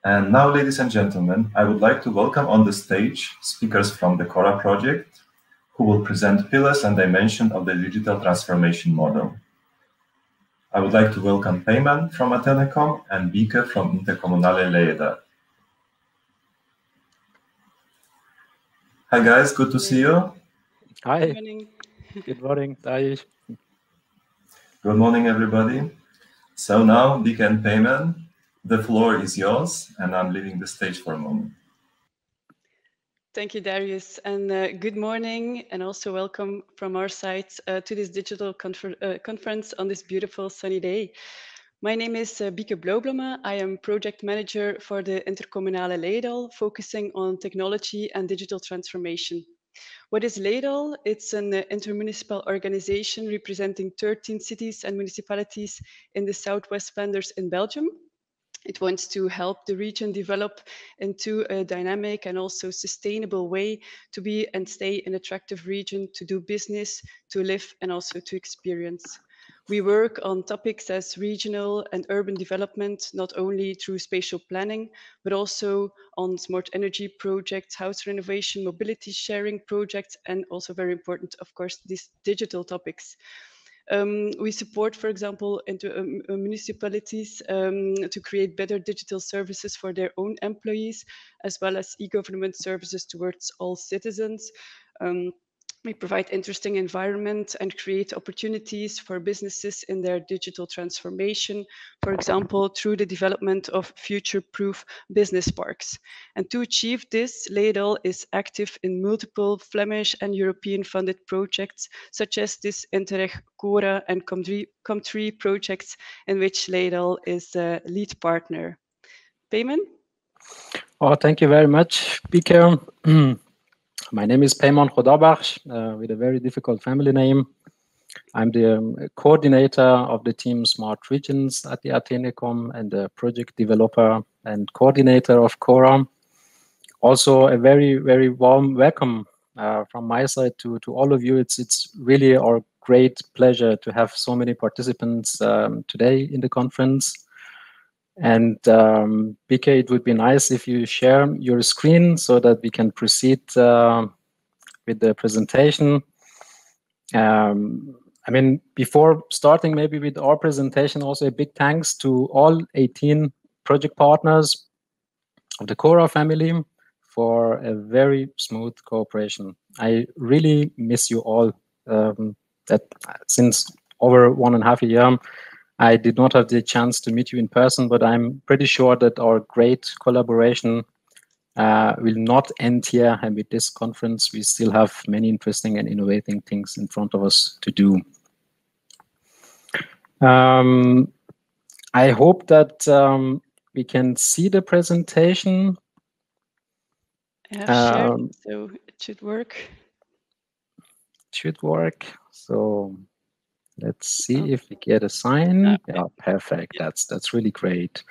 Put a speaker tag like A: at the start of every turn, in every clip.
A: And now, ladies and gentlemen, I would like to welcome on the stage speakers from the CORA project, who will present pillars and dimensions of the digital transformation model. I would like to welcome Payman from Atenecom and Bike from Intercommunale Lleida. Hi guys, good to see you.
B: Hi.
C: Good morning.
B: Good morning, Daish.
A: Good morning, everybody. So now, Bike and Payman, the floor is yours, and I'm leaving the stage for a moment.
C: Thank you, Darius, and good morning, and also welcome from our side to this digital conference on this beautiful sunny day. My name is Bieke Blauwblomme. I am project manager for the Intercommunale Lleida, focusing on technology and digital transformation. What is Lleida? It's an intermunicipal organization representing 13 cities and municipalities in the Southwest Flanders in Belgium. It wants to help the region develop into a dynamic and also sustainable way to be and stay an attractive region to do business, to live, and also to experience. We work on topics as regional and urban development, not only through spatial planning, but also on smart energy projects, house renovation, mobility sharing projects, and also very important, of course, these digital topics. We support, for example, municipalities to create better digital services for their own employees, as well as e-government services towards all citizens. We provide interesting environment and create opportunities for businesses in their digital transformation, for example, through the development of future-proof business parks. And to achieve this, Lleida is active in multiple Flemish and European funded projects, such as this Interreg, CORA and COM3 projects, in which Lleida is a lead partner. Payman?
B: Oh, thank you very much, Bike. My name is Payman Chodabach, with a very difficult family name. I'm the coordinator of the team Smart Regions at the Atenecom and the project developer and coordinator of CORA. Also, a very, very warm welcome from my side to all of you. It's really our great pleasure to have so many participants today in the conference. And Bike, it would be nice if you share your screen so that we can proceed with the presentation. I mean, before starting maybe with our presentation, also a big thanks to all 18 project partners of the CORA family for a very smooth cooperation. I really miss you all. That since over 1.5 years, I did not have the chance to meet you in person, but I'm pretty sure that our great collaboration will not end here. And with this conference, we still have many interesting and innovating things in front of us to do. I hope that we can see the presentation.
C: I have shared, so it should work.
B: It should work. So let's see if we get a sign. Okay. Yeah, perfect. Yeah. That's really great.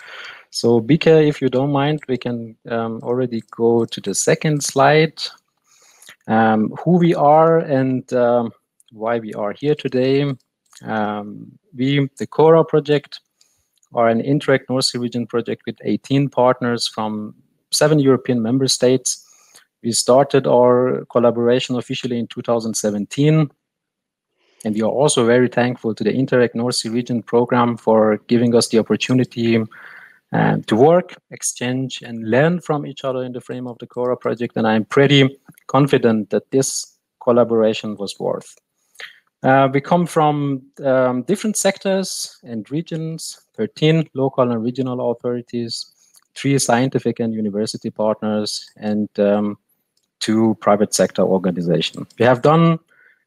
B: So Bike, if you don't mind, we can already go to the second slide. Who we are and why we are here today. We, the CORA project, are an Interreg North Sea region project with 18 partners from 7 European member states. We started our collaboration officially in 2017. And we are also very thankful to the Interreg North Sea region program for giving us the opportunity to work, exchange, and learn from each other in the frame of the CORA project. And I'm pretty confident that this collaboration was worth. We come from different sectors and regions, 13 local and regional authorities, 3 scientific and university partners, and 2 private sector organizations. We have done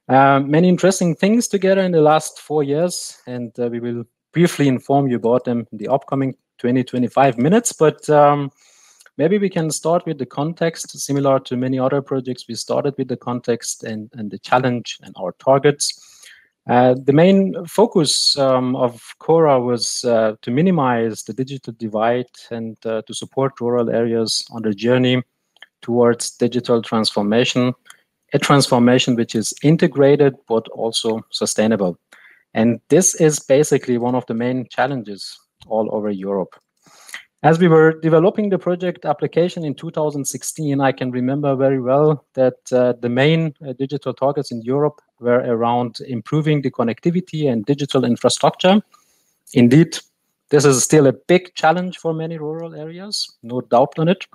B: many interesting things together in the last 4 years, and we will briefly inform you about them in the upcoming 20-25 minutes. But maybe we can start with the context. Similar to many other projects, we started with the context and the challenge and our targets. The main focus of CORA was to minimize the digital divide and to support rural areas on the journey towards digital transformation, a transformation which is integrated but also sustainable. And this is basically one of the main challenges all over Europe. As we were developing the project application in 2016, I can remember very well that the main digital targets in Europe were around improving the connectivity and digital infrastructure. Indeed, this is still a big challenge for many rural areas, no doubt on it,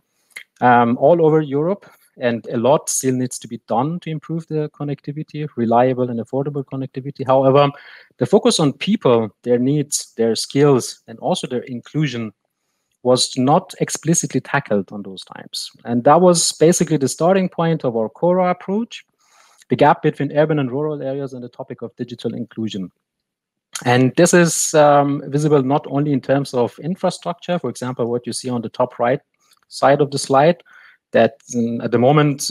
B: all over Europe, and a lot still needs to be done to improve the connectivity, reliable and affordable connectivity. However, the focus on people, their needs, their skills, and also their inclusion was not explicitly tackled on those times. And that was basically the starting point of our CORA approach, the gap between urban and rural areas and the topic of digital inclusion. And this is visible not only in terms of infrastructure, for example, what you see on the top right side of the slide, that at the moment,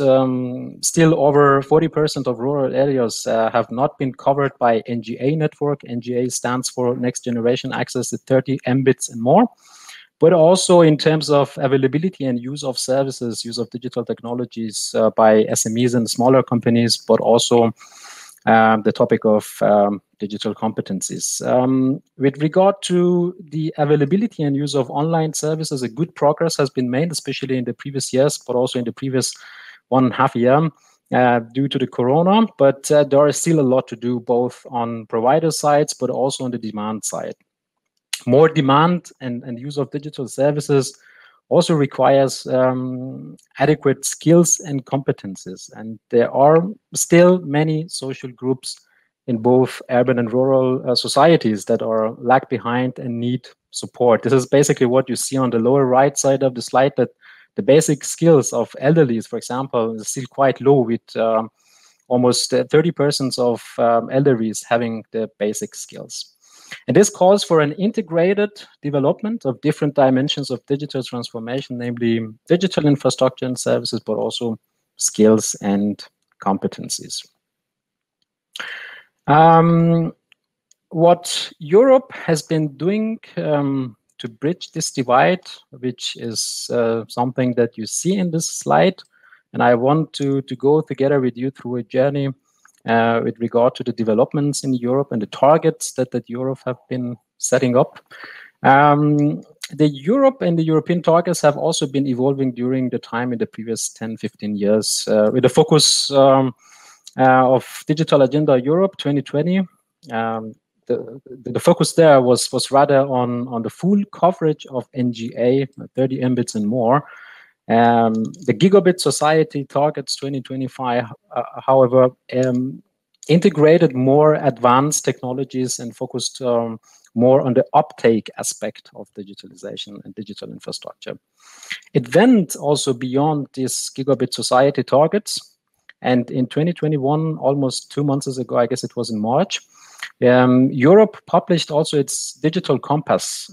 B: still over 40% of rural areas have not been covered by NGA network. NGA stands for Next Generation Access at 30 Mbits and more. But also in terms of availability and use of services, use of digital technologies by SMEs and smaller companies, but also the topic of digital competencies. With regard to the availability and use of online services, a good progress has been made, especially in the previous years, but also in the previous 1.5 years due to the corona. But there is still a lot to do, both on provider sides, but also on the demand side. More demand and use of digital services also requires adequate skills and competences. And there are still many social groups in both urban and rural societies that are lag behind and need support. This is basically what you see on the lower right side of the slide, that the basic skills of elderlies, for example, is still quite low, with almost 30% of elderlies having the basic skills. And this calls for an integrated development of different dimensions of digital transformation, namely digital infrastructure and services, but also skills and competencies. What Europe has been doing to bridge this divide, which is something that you see in this slide, and I want to go together with you through a journey with regard to the developments in Europe and the targets that Europe have been setting up. The Europe and the European targets have also been evolving during the time in the previous 10-15 years with the focus of Digital Agenda Europe 2020. The focus there was rather on the full coverage of NGA, 30 Mbits and more. The Gigabit Society Targets 2025, however, integrated more advanced technologies and focused more on the uptake aspect of digitalization and digital infrastructure. It went also beyond these Gigabit Society targets. And in 2021, almost 2 months ago, I guess it was in March, Europe published also its Digital Compass,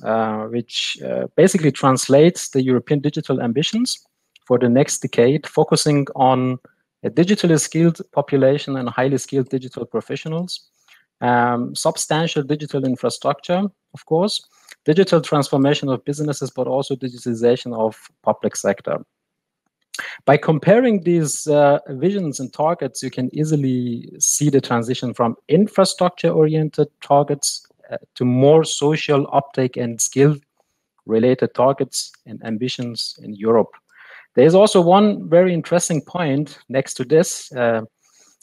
B: which basically translates the European digital ambitions for the next decade, focusing on a digitally skilled population and highly skilled digital professionals, substantial digital infrastructure, of course, digital transformation of businesses, but also digitalization of public sector. By comparing these visions and targets, you can easily see the transition from infrastructure-oriented targets to more social uptake and skill-related targets and ambitions in Europe. There's also one very interesting point next to this,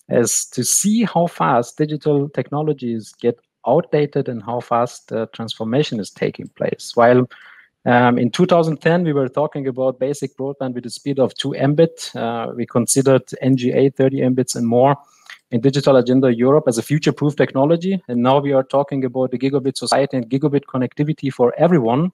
B: is to see how fast digital technologies get outdated and how fast the transformation is taking place. While in 2010, we were talking about basic broadband with a speed of 2 Mbit. We considered NGA 30 Mbits and more in Digital Agenda Europe as a future-proof technology. And now we are talking about the Gigabit Society and gigabit connectivity for everyone.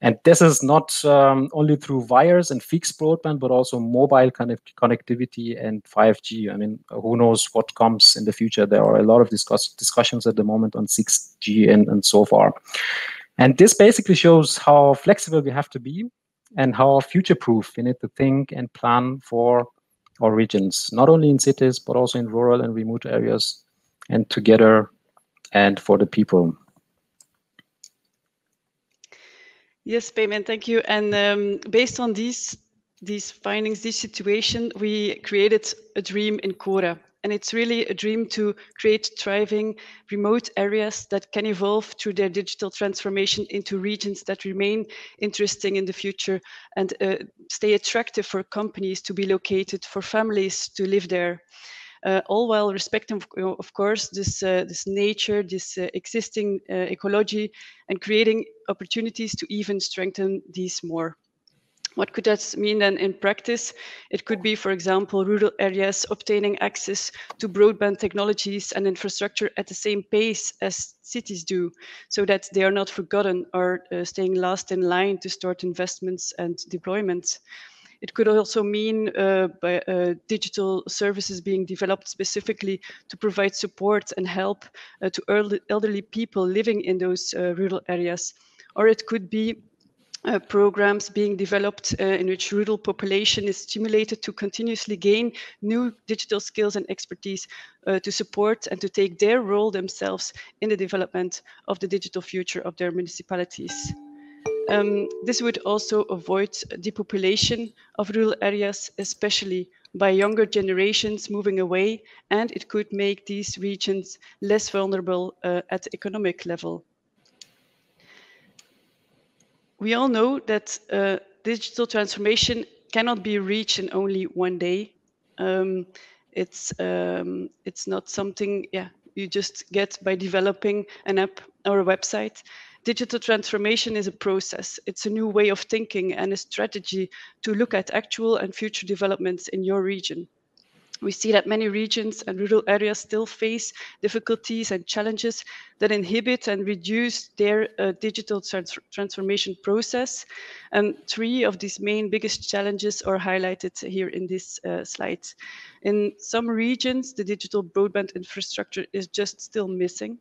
B: And this is not only through wires and fixed broadband, but also mobile connectivity and 5G. I mean, who knows what comes in the future? There are a lot of discussions at the moment on 6G and so far. And this basically shows how flexible we have to be and how future-proof we need to think and plan for our regions, not only in cities, but also in rural and remote areas, and together and for the people.
C: Yes, Payman, thank you. And based on these findings, this situation, we created a dream in CORA. And it's really a dream to create thriving remote areas that can evolve through their digital transformation into regions that remain interesting in the future and stay attractive for companies to be located, for families to live there. All while respecting, of course, this nature, this existing ecology, and creating opportunities to even strengthen these more. What could that mean then in practice? It could be, for example, rural areas obtaining access to broadband technologies and infrastructure at the same pace as cities do, so that they are not forgotten or staying last in line to start investments and deployments. It could also mean digital services being developed specifically to provide support and help to elderly people living in those rural areas. Or it could be programs being developed in which rural population is stimulated to continuously gain new digital skills and expertise to support and to take their role themselves in the development of the digital future of their municipalities. This would also avoid depopulation of rural areas, especially by younger generations moving away, and it could make these regions less vulnerable at the economic level. We all know that digital transformation cannot be reached in only one day. It's not something you just get by developing an app or a website. Digital transformation is a process. It's a new way of thinking and a strategy to look at actual and future developments in your region. We see that many regions and rural areas still face difficulties and challenges that inhibit and reduce their digital transformation process. And three of these main biggest challenges are highlighted here in this slide. In some regions, the digital broadband infrastructure is just still missing.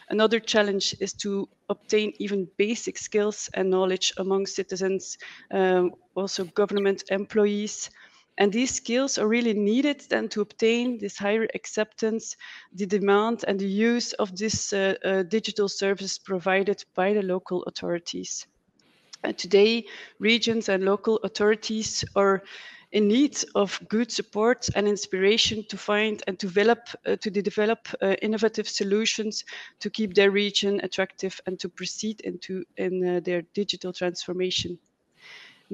C: Another challenge is to obtain even basic skills and knowledge among citizens, also government employees. And these skills are really needed then to obtain this higher acceptance, the demand and the use of this digital service provided by the local authorities. Today, regions and local authorities are in need of good support and inspiration to find and develop innovative solutions to keep their region attractive and to proceed in their digital transformation.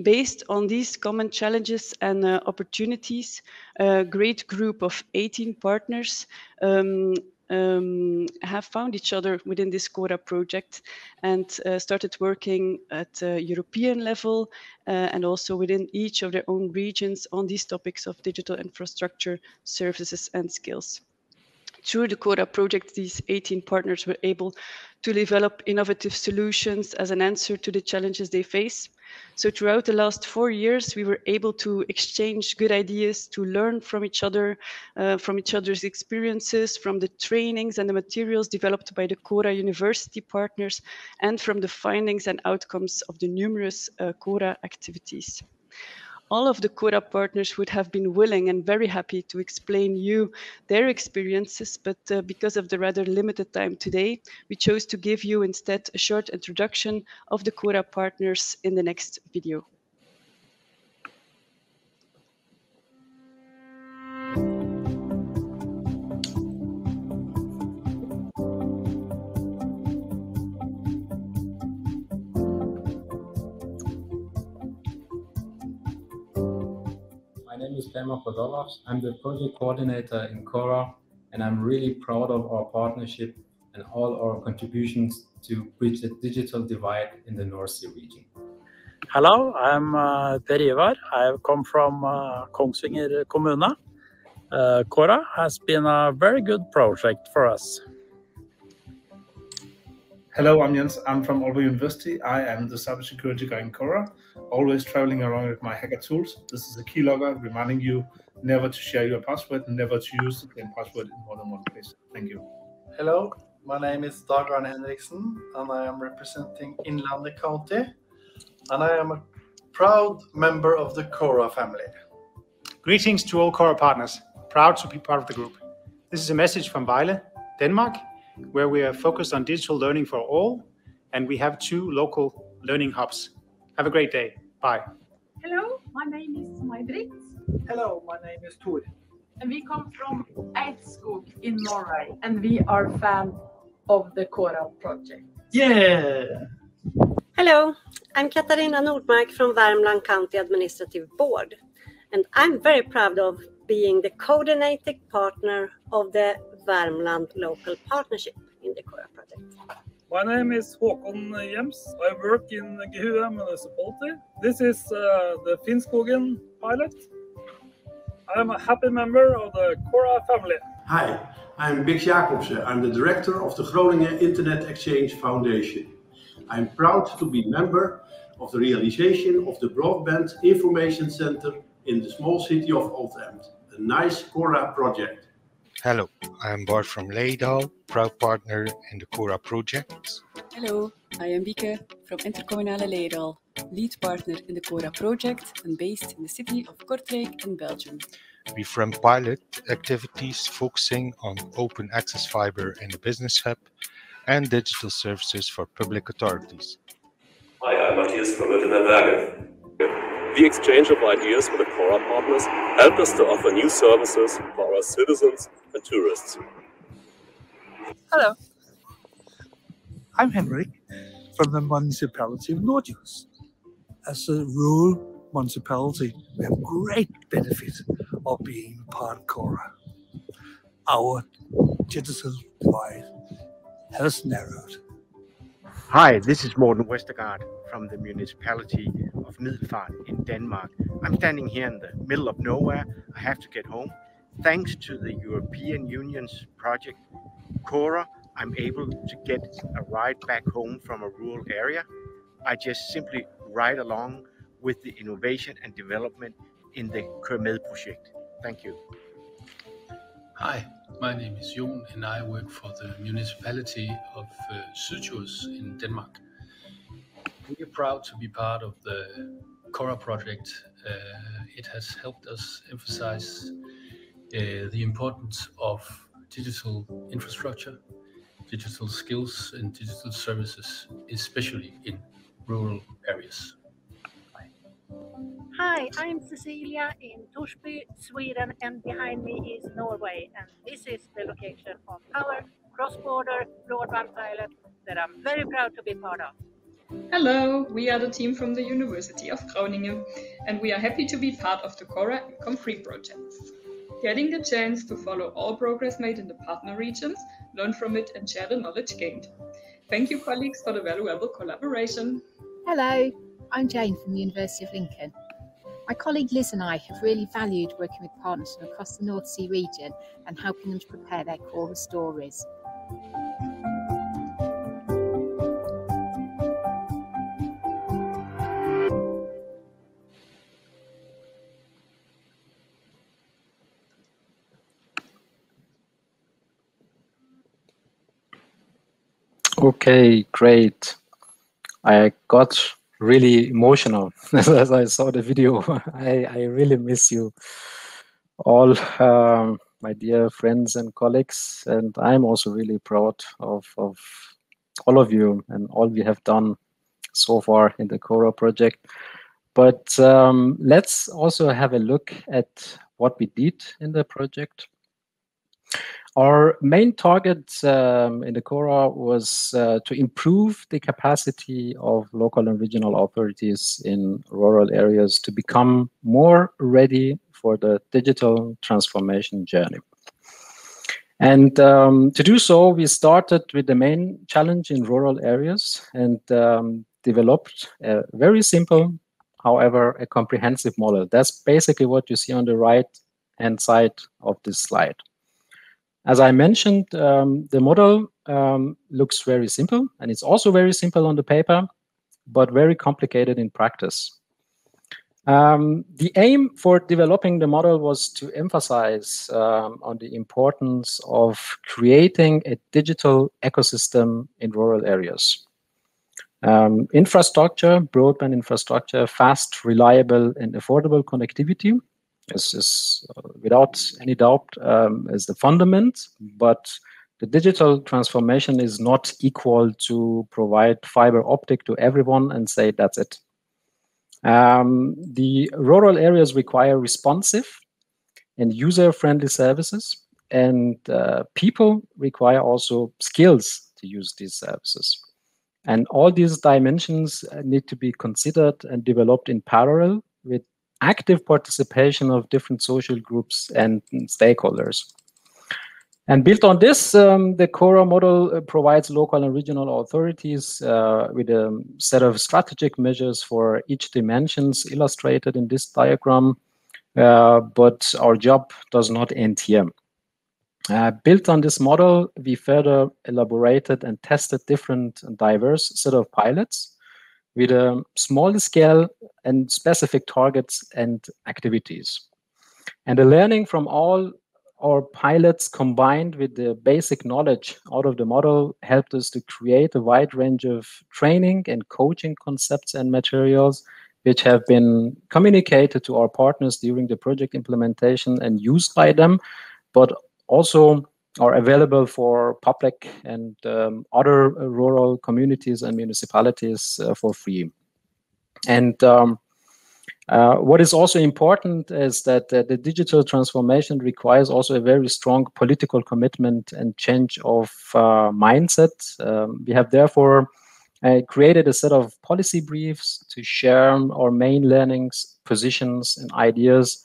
C: Based on these common challenges and opportunities, a great group of 18 partners have found each other within this CORA project and started working at the European level and also within each of their own regions on these topics of digital infrastructure, services and skills. Through the CORA project, these 18 partners were able to develop innovative solutions as an answer to the challenges they face. So throughout the last 4 years, we were able to exchange good ideas, to learn from each other, from each other's experiences, from the trainings and the materials developed by the CORA university partners, and from the findings and outcomes of the numerous CORA activities. All of the CORA partners would have been willing and very happy to explain you their experiences, but because of the rather limited time today, we chose to give you instead a short introduction of the CORA partners in the next video.
D: My name is Bema Podolov. I'm the project coordinator in CORA, and I'm really proud of our partnership and all our contributions to bridge the digital divide in the North Sea region.
E: Hello, I'm Per Ivar. I've come from COM³ kommune. CORA has been a very good project for us.
F: Hello, I'm Jens. I'm from Aalborg University. I am the cybersecurity guy in CORA, always traveling around with my hacker tools. This is a keylogger reminding you never to share your password and never to use the same password in more than one place. Thank you.
G: Hello, my name is Dag Arne Henriksen, and I am representing Innlandet County, and I am a proud member of the CORA family.
H: Greetings to all CORA partners. Proud to be part of the group. This is a message from Vejle, Denmark, where we are focused on digital learning for all, and we have 2 local learning hubs. Have a great day. Bye.
I: Hello, my name is Maybrit.
J: Hello, my name is Tor.
I: and we come from Eidskog in Norway, and we are fans of the CORA project.
F: Yeah!
J: Hello, I'm Katarina Nordmark from Värmland County Administrative Board, and I'm very proud of being the coordinating partner of the Värmland Local Partnership in the CORA project.
E: My name is Håkon Jems. I work in GrowIn municipality. This is the Finnskogen pilot. I'm a happy member of the CORA family.
K: Hi, I'm Bix Jacobsen. I'm the director of the Groningen Internet Exchange Foundation. I'm proud to be member of the realization of the Broadband Information Center in the small city of Oldham, a nice CORA project.
L: Hello, I'm Bart from Leidal, proud partner in the CORA project.
M: Hello, I am Bieke from Intercommunale Leidal, lead partner in the CORA project and based in the city of Kortrijk in Belgium.
L: We run pilot activities focusing on open access fiber in the business hub and digital services for public authorities.
N: Hi, I'm Matthias from Interreg. The exchange of ideas with the CORA partners helped us to offer new services for our citizens and tourists.
O: Hello, I'm Henrik from the municipality of Nordjylland. As a rural municipality, we have great benefit of being part of CORA. Our digital divide has narrowed.
P: Hi, this is Morten Westergaard from the municipality of Middelfart in Denmark. I'm standing here in the middle of nowhere. I have to get home. Thanks to the European Union's project CORA, I'm able to get a ride back home from a rural area. I just simply ride along with the innovation and development in the COM³ project. Thank you.
Q: Hi, my name is Jon and I work for the municipality of Sydjurs in Denmark. We are proud to be part of the CORA project. It has helped us emphasize the importance of digital infrastructure, digital skills and digital services, especially in rural areas.
R: Hi, I'm Cecilia in Torsby, Sweden, and behind me is Norway, and this is the location of our cross-border broadband pilot that I'm very proud to be part of.
S: Hello, we are the team from the University of Groningen, and we are happy to be part of the CORA and COM³ projects. Getting the chance to follow all progress made in the partner regions, learn from it and share the knowledge gained. Thank you, colleagues, for the valuable collaboration.
T: Hello, I'm Jane from the University of Lincoln. My colleague Liz and I have really valued working with partners from across the North Sea region and helping them to prepare their CORA stories.
B: Okay, great. I got really emotional as I saw the video. I really miss you all, my dear friends and colleagues, and I'm also really proud of all of you and all we have done so far in the CORA project. But let's also have a look at what we did in the project. Our main target in the CORA was to improve the capacity of local and regional authorities in rural areas to become more ready for the digital transformation journey. And to do so, we started with the main challenge in rural areas and developed a very simple, however, a comprehensive model. That's basically what you see on the right-hand side of this slide. As I mentioned, the model looks very simple, and it's also very simple on the paper, but very complicated in practice. The aim for developing the model was to emphasize on the importance of creating a digital ecosystem in rural areas. Infrastructure, broadband infrastructure, fast, reliable, and affordable connectivity is without any doubt is the fundament, but the digital transformation is not equal to provide fiber optic to everyone and say that's it. The rural areas require responsive, and user-friendly services. And people require also skills to use these services. And all these dimensions need to be considered and developed in parallel with active participation of different social groups and stakeholders. And built on this, the CORA model provides local and regional authorities with a set of strategic measures for each dimensions illustrated in this diagram. But our job does not end here. Built on this model, we further elaborated and tested different and diverse set of pilots with a small scale and specific targets and activities. And the learning from all our pilots combined with the basic knowledge out of the model helped us to create a wide range of training and coaching concepts and materials which have been communicated to our partners during the project implementation and used by them, but also are available for public and other rural communities and municipalities for free. And what is also important is that the digital transformation requires also a very strong political commitment and change of mindset. We have therefore created a set of policy briefs to share our main learnings, positions, and ideas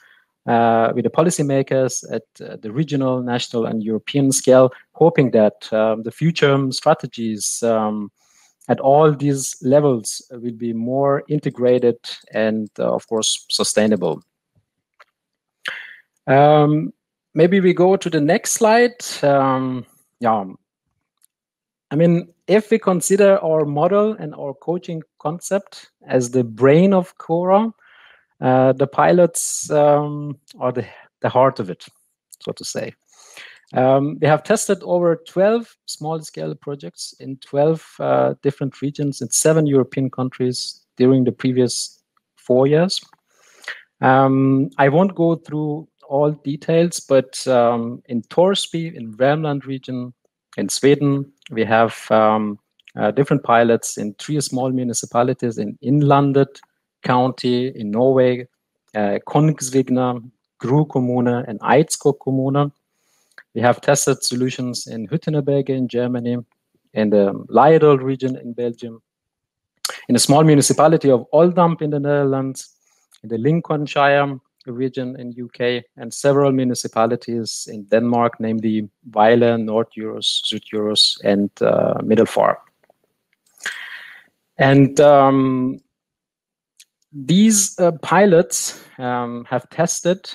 B: with the policymakers at the regional, national, and European scale, hoping that the future strategies at all these levels will be more integrated and, of course, sustainable. Maybe we go to the next slide. Yeah, I mean, if we consider our model and our coaching concept as the brain of CORA, the pilots are the heart of it, so to say. We have tested over 12 small-scale projects in 12 different regions in 7 European countries during the previous 4 years. I won't go through all details, but in Torsby, in Värmland region, in Sweden, we have different pilots in 3 small municipalities in Innlandet County in Norway, Kongsvinger, Gro kommune, and Eidskog kommune. We have tested solutions in Hütteneberge in Germany, in the Leidel region in Belgium, in a small municipality of Oldambt in the Netherlands, in the Lincolnshire region in UK, and several municipalities in Denmark, namely Vejle, Nord-Djurs, Syd-Djurs, and Middelfart. And these pilots have tested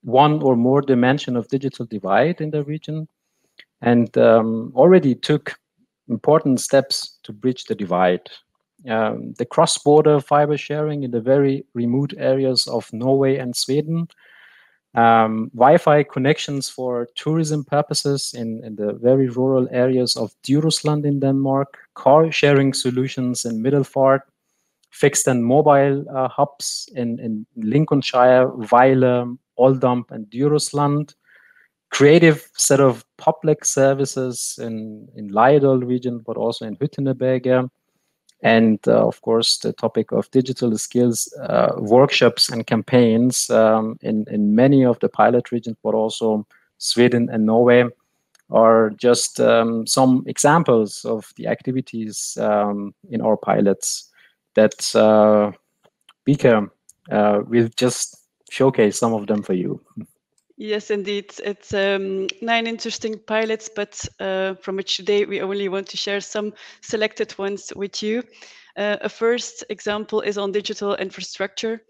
B: one or more dimension of digital divide in the region and already took important steps to bridge the divide. The cross-border fiber sharing in the very remote areas of Norway and Sweden, Wi-Fi connections for tourism purposes in the very rural areas of Djursland in Denmark, car sharing solutions in Middelfart, fixed and mobile hubs in Lincolnshire, Vejle, Oldambt, and Djursland, creative set of public services in Leidel region, but also in Hütteneberge, and of course the topic of digital skills workshops and campaigns in many of the pilot regions, but also Sweden and Norway are just some examples of the activities in our pilots that Bika will just showcase some of them for you.
C: Yes, indeed. It's 9 interesting pilots, but from which today we only want to share some selected ones with you. A first example is on digital infrastructure.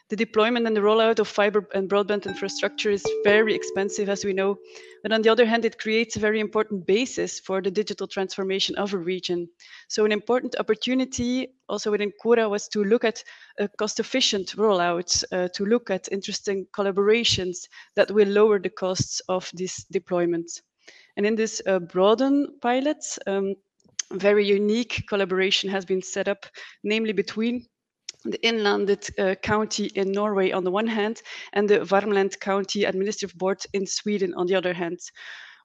C: The deployment and the rollout of fiber and broadband infrastructure is very expensive, as we know. But on the other hand, it creates a very important basis for the digital transformation of a region. So an important opportunity also within CORA was to look at a cost-efficient rollout, to look at interesting collaborations that will lower the costs of this deployment. And in this broaden pilot, very unique collaboration has been set up, namely between the Innlandet county in Norway on the one hand, and the Värmland County Administrative Board in Sweden on the other hand.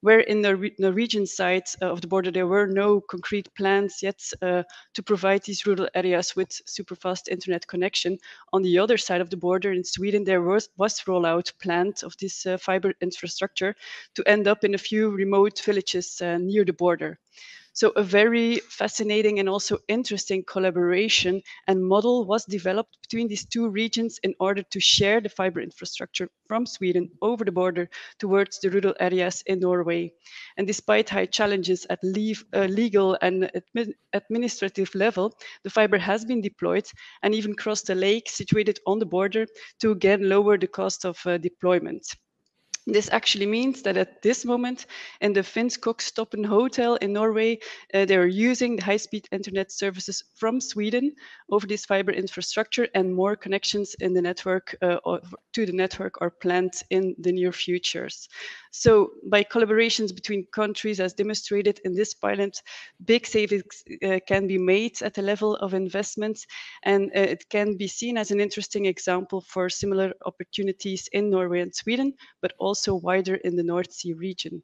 C: where in the Norwegian side of the border there were no concrete plans yet to provide these rural areas with super fast internet connection. On the other side of the border in Sweden, there was rollout planned of this fiber infrastructure to end up in a few remote villages near the border. So a very fascinating and also interesting collaboration and model was developed between these two regions in order to share the fiber infrastructure from Sweden over the border towards the rural areas in Norway. And despite high challenges at legal and administrative level, the fiber has been deployed and even crossed a lake situated on the border to again lower the cost of deployment. This actually means that at this moment in the Finnskogsstoppen hotel in Norway, they are using the high-speed internet services from Sweden over this fiber infrastructure, and more connections in the network to the network are planned in the near futures. So by collaborations between countries as demonstrated in this pilot, big savings can be made at the level of investments, and it can be seen as an interesting example for similar opportunities in Norway and Sweden, but also wider in the North Sea region.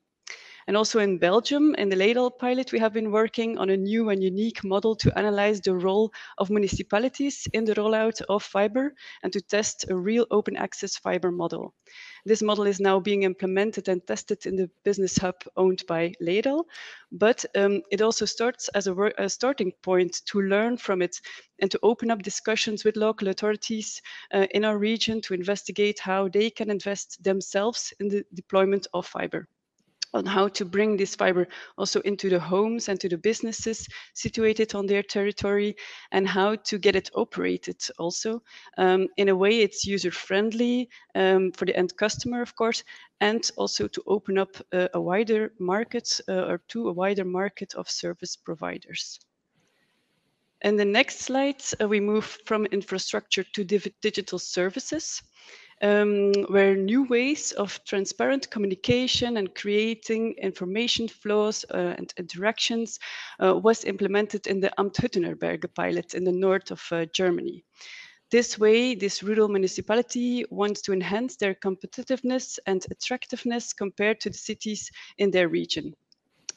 C: And also in Belgium, in the Ladle pilot, we have been working on a new and unique model to analyze the role of municipalities in the rollout of fiber and to test a real open access fiber model. This model is now being implemented and tested in the business hub owned by Ladle, but it also starts as a starting point to learn from it and to open up discussions with local authorities in our region to investigate how they can invest themselves in the deployment of fiber, on how to bring this fiber also into the homes and to the businesses situated on their territory, and how to get it operated also in a way it's user-friendly for the end customer, of course, and also to open up a wider market or to a wider market of service providers. In the next slide, we move from infrastructure to digital services. Where new ways of transparent communication and creating information flows and interactions was implemented in the Untitled pilot in the north of Germany. This way, this rural municipality wants to enhance their competitiveness and attractiveness compared to the cities in their region.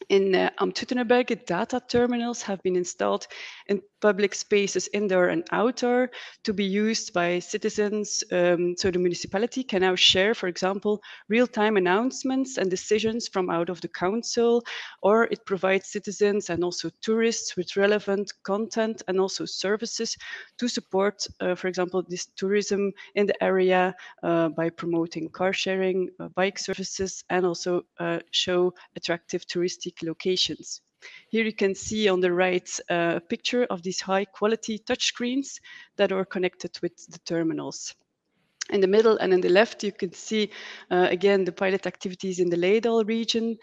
C: In Am-Tüttenberg, data terminals have been installed in public spaces indoor and outdoor to be used by citizens. So the municipality can now share, for example, real-time announcements and decisions from out of the council, or it provides citizens and also tourists with relevant content and also services to support, for example, this tourism in the area by promoting car sharing, bike services, and also show attractive touristic locations. Here you can see on the right a picture of these high quality touchscreens that are connected with the terminals. In the middle and in the left, you can see again the pilot activities in the Ladle region,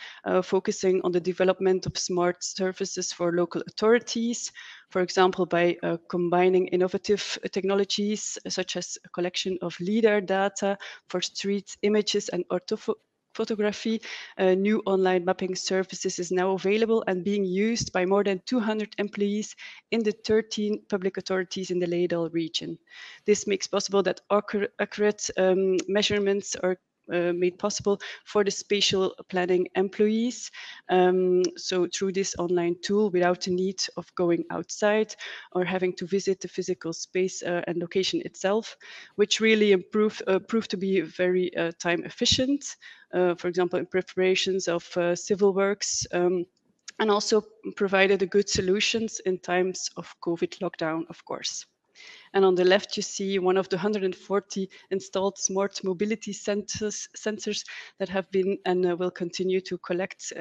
C: focusing on the development of smart services for local authorities, for example, by combining innovative technologies such as a collection of LiDAR data for street images and photography. New online mapping services is now available and being used by more than 200 employees in the 13 public authorities in the Ladle region. This makes possible that accurate measurements are made possible for the spatial planning employees. So through this online tool, without the need of going outside or having to visit the physical space and location itself, which really proved to be very time efficient. For example, in preparations of civil works, and also provided a good solutions in times of COVID lockdown, of course. And on the left, you see one of the 140 installed smart mobility sensors that have been and will continue to collect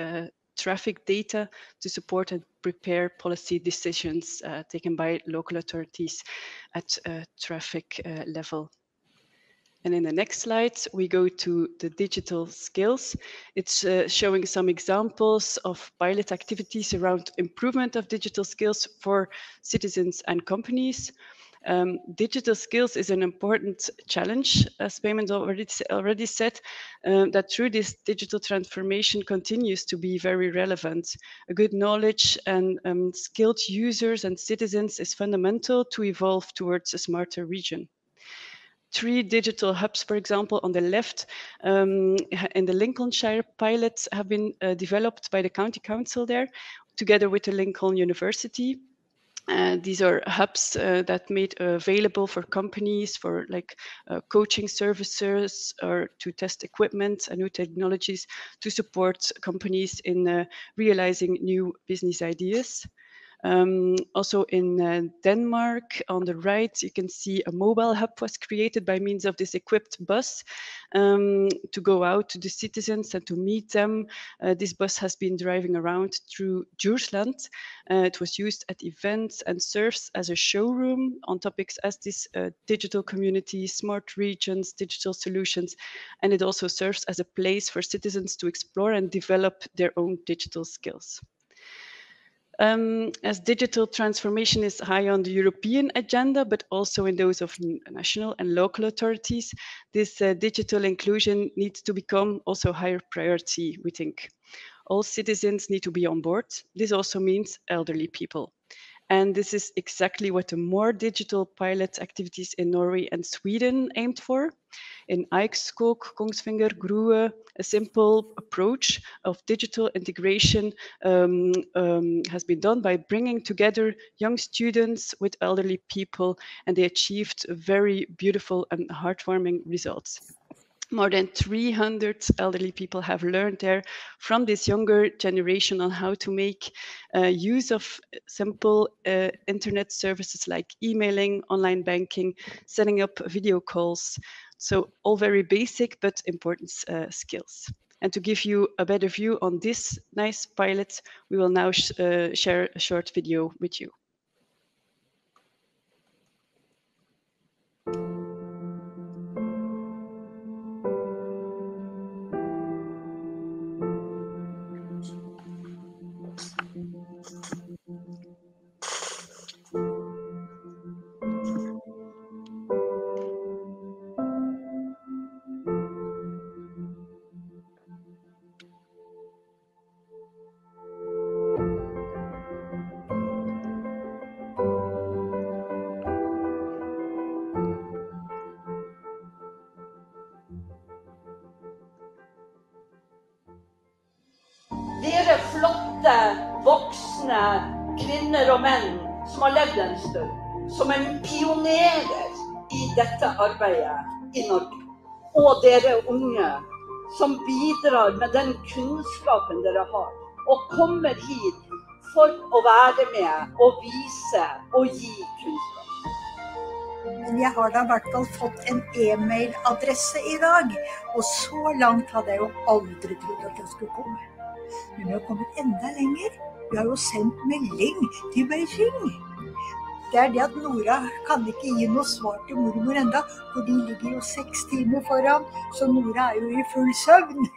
C: traffic data to support and prepare policy decisions taken by local authorities at traffic level. And in the next slide, we go to the digital skills. It's showing some examples of pilot activities around improvement of digital skills for citizens and companies. Digital skills is an important challenge, as Payment already said, that through this digital transformation continues to be very relevant. A good knowledge and skilled users and citizens is fundamental to evolve towards a smarter region. 3 digital hubs, for example, on the left in the Lincolnshire pilots have been developed by the county council there, together with the Lincoln University. These are hubs that made available for companies for like coaching services or to test equipment and new technologies to support companies in realizing new business ideas. Also in Denmark, on the right, you can see a mobile hub was created by means of this equipped bus to go out to the citizens and to meet them. This bus has been driving around through Djursland. It was used at events and serves as a showroom on topics as this digital community, smart regions, digital solutions, and it also serves as a place for citizens to explore and develop their own digital skills. As digital transformation is high on the European agenda, but also in those of national and local authorities, this digital inclusion needs to become also a higher priority, we think. All citizens need to be on board. This also means elderly people. And this is exactly what the more digital pilot activities in Norway and Sweden aimed for. In Eikskog, Kongsvinger, Grue, a simple approach of digital integration has been done by bringing together young students with elderly people, and they achieved very beautiful and heartwarming results. More than 300 elderly people have learned there from this younger generation on how to make use of simple internet services like emailing, online banking, setting up video calls. So all very basic but important skills. And to give you a better view on this nice pilot, we will now share a short video with you.
U: Dere flotte, voksne kvinner og menn som har levd en stund, som er pionerer i dette arbeidet i Norge. Og dere unge som bidrar med den kunnskapen dere har, og kommer hit for å være med og vise og gi kunnskap.
V: Men jeg har da i hvert fall fått en e-mailadresse i dag, og så langt hadde jeg jo aldri trodd at jeg skulle komme. Men vi har kommet enda lenger. Vi har jo sendt melding til Beijing. Det er det at Nora kan ikke gi noe svar til mormor enda, for de ligger jo 6 timer foran, så Nora er jo i full søvn.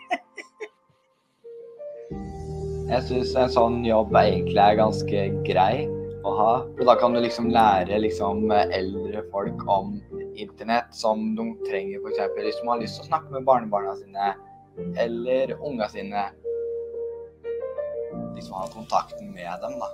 W: Jeg synes en sånn jobb egentlig er ganske grei å ha, for da kan du liksom lære eldre folk om internett som de trenger, for eksempel hvis de har lyst til å snakke med barnebarna sine, eller unga sine. Liksom ha kontakten med dem da.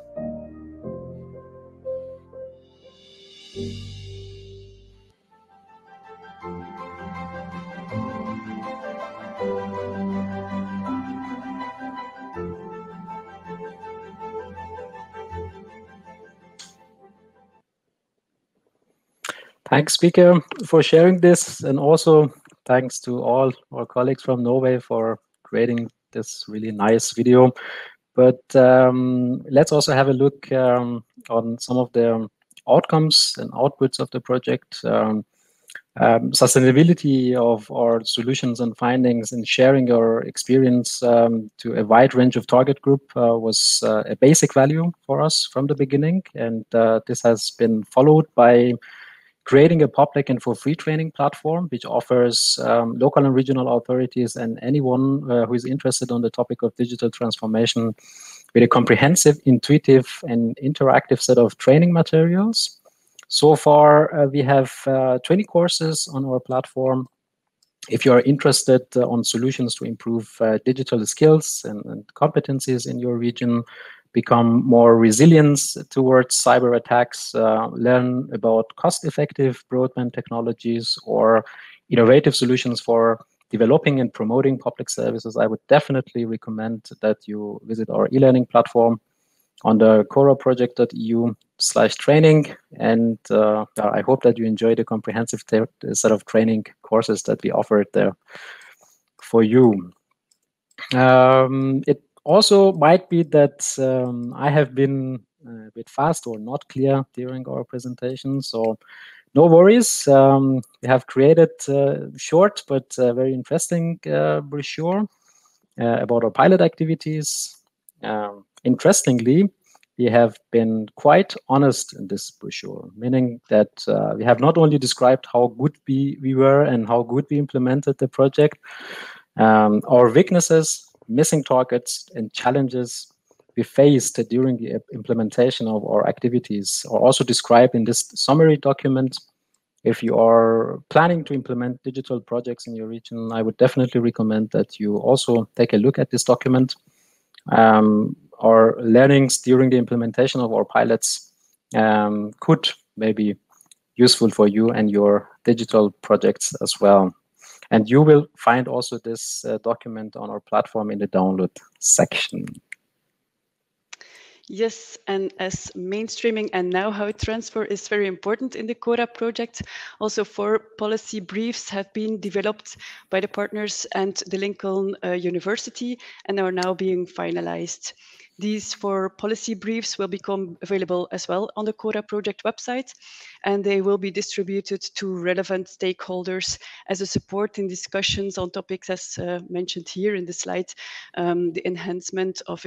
B: Thanks, speaker, for sharing this, and also thanks to all our colleagues from Norway for creating this really nice video. But let's also have a look on some of the outcomes and outputs of the project. Sustainability of our solutions and findings, and sharing your experience to a wide range of target group was a basic value for us from the beginning. And this has been followed by creating a public and for free training platform, which offers local and regional authorities and anyone who is interested on the topic of digital transformation with a comprehensive, intuitive, and interactive set of training materials. So far, we have 20 courses on our platform. If you are interested on solutions to improve digital skills and competencies in your region, become more resilient towards cyber attacks, learn about cost-effective broadband technologies or innovative solutions for developing and promoting public services, I would definitely recommend that you visit our e-learning platform on the CORA-project.eu/training. And I hope that you enjoy the comprehensive set of training courses that we offered there for you. It also might be that I have been a bit fast or not clear during our presentation, so no worries. We have created a short but very interesting brochure about our pilot activities. Interestingly, we have been quite honest in this brochure, meaning that we have not only described how good we were and how good we implemented the project, our weaknesses, missing targets, and challenges we faced during the implementation of our activities are also described in this summary document. If you are planning to implement digital projects in your region, I would definitely recommend that you also take a look at this document. Our learnings during the implementation of our pilots could maybe useful for you and your digital projects as well. And you will find also this document on our platform in the download section.
C: Yes, and as mainstreaming and know-how transfer is very important in the CORA project, also 4 policy briefs have been developed by the partners and the Lincoln University and are now being finalized. These 4 policy briefs will become available as well on the CORA project website, and they will be distributed to relevant stakeholders as a support in discussions on topics as mentioned here in the slide, the enhancement of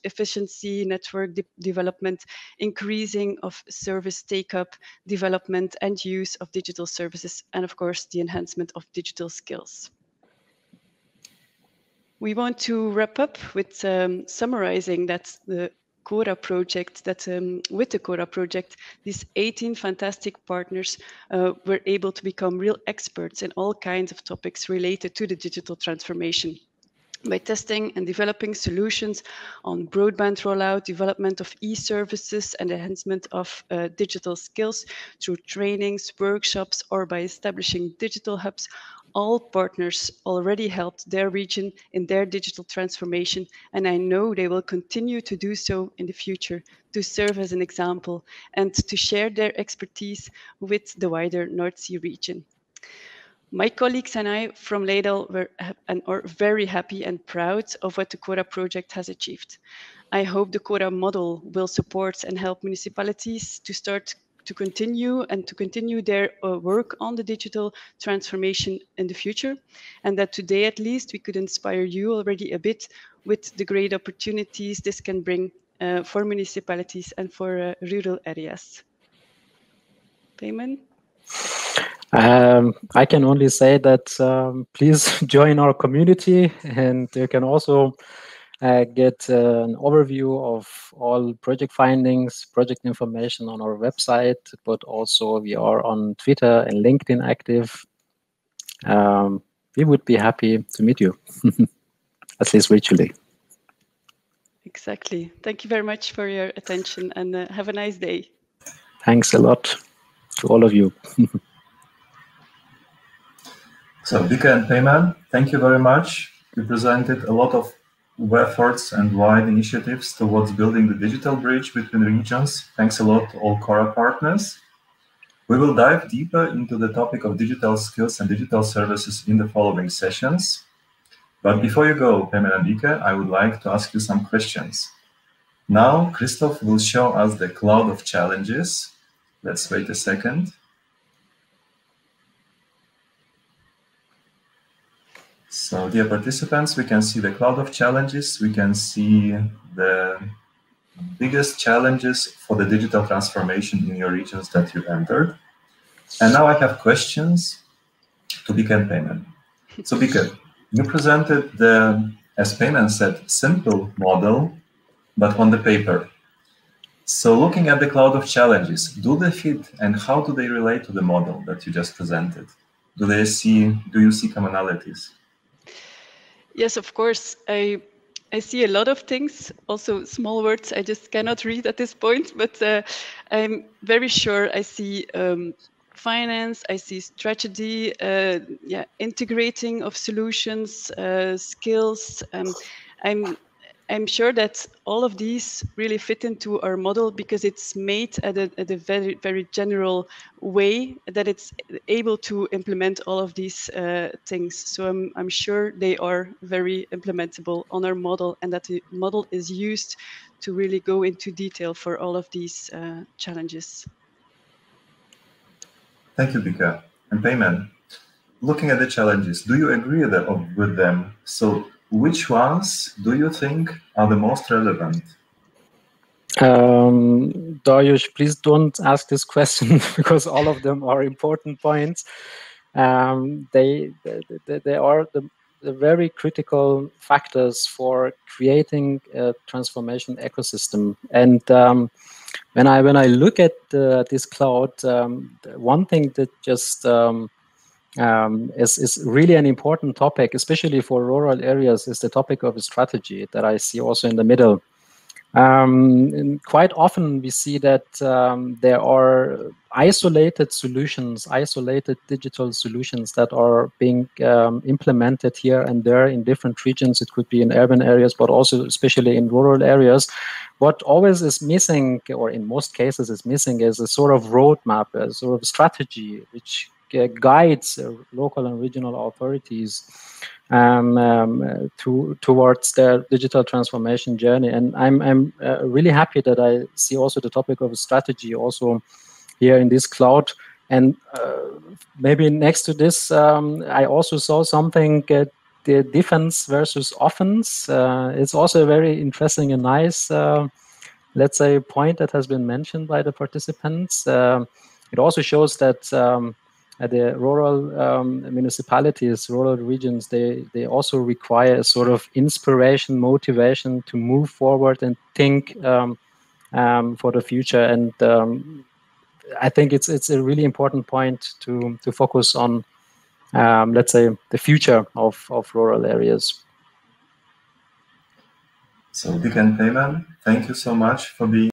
C: efficiency, network development, increasing of service take-up, development and use of digital services, and of course the enhancement of digital skills. We want to wrap up with summarizing that the CORA project, that with the CORA project, these 18 fantastic partners were able to become real experts in all kinds of topics related to the digital transformation. By testing and developing solutions on broadband rollout, development of e-services and enhancement of digital skills through trainings, workshops, or by establishing digital hubs, all partners already helped their region in their digital transformation, and I know they will continue to do so in the future to serve as an example and to share their expertise with the wider North Sea region. My colleagues and I from Ladel are very happy and proud of what the CORA project has achieved. I hope the CORA model will support and help municipalities to continue their work on the digital transformation in the future, and that today at least we could inspire you already a bit with the great opportunities this can bring for municipalities and for rural areas. Payman?
B: I can only say that please join our community, and you can also get an overview of all project findings, project information on our website, but also we are on Twitter and LinkedIn active. We would be happy to meet you, at least virtually.
C: Exactly. Thank you very much for your attention, and have a nice day.
B: Thanks a lot to all of you.
A: So, Vika and Payman, thank you very much. You presented a lot of efforts and wide initiatives towards building the digital bridge between regions. Thanks a lot to all CORA partners. We will dive deeper into the topic of digital skills and digital services in the following sessions. But before you go, Payman and Vika, I would like to ask you some questions. Now, Christoph will show us the cloud of challenges. Let's wait a second. So, dear participants, we can see the cloud of challenges. We can see the biggest challenges for the digital transformation in your regions that you entered. And now I have questions to Vika and Payman. So, Vika, you presented the, as Payman said, simple model, but on the paper. So, looking at the cloud of challenges, do they fit and how do they relate to the model that you just presented? Do you see commonalities?
C: Yes, of course. I I see a lot of things, also small words I just cannot read at this point, but I'm very sure I see finance, I see strategy, integrating of solutions, skills. I'm sure that all of these really fit into our model because it's made at a very, very general way that it's able to implement all of these things. So I'm sure they are very implementable on our model and that the model is used to really go into detail for all of these challenges.
A: Thank you, Bika. And Payman, looking at the challenges, do you agree with them? So which ones do you think are the most relevant?
B: Dariusz, please don't ask this question because all of them are important points. They are the very critical factors for creating a transformation ecosystem. And when I look at this cloud, one thing that just is really an important topic, especially for rural areas, is the topic of strategy that I see also in the middle. And quite often we see that there are isolated solutions, isolated digital solutions that are being implemented here and there in different regions. It could be in urban areas, but also especially in rural areas. What always is missing, or in most cases is missing, is a sort of roadmap, a sort of strategy which guides local and regional authorities towards their digital transformation journey. And I'm really happy that I see also the topic of strategy also here in this cloud. And maybe next to this, I also saw something, the defense versus offense. It's also a very interesting and nice, let's say, point that has been mentioned by the participants. It also shows that the rural municipalities, rural regions, they also require a sort of inspiration, motivation to move forward and think for the future. And I think it's a really important point to focus on, let's say, the future of rural areas.
A: So, Dick and Payman, thank you so much for being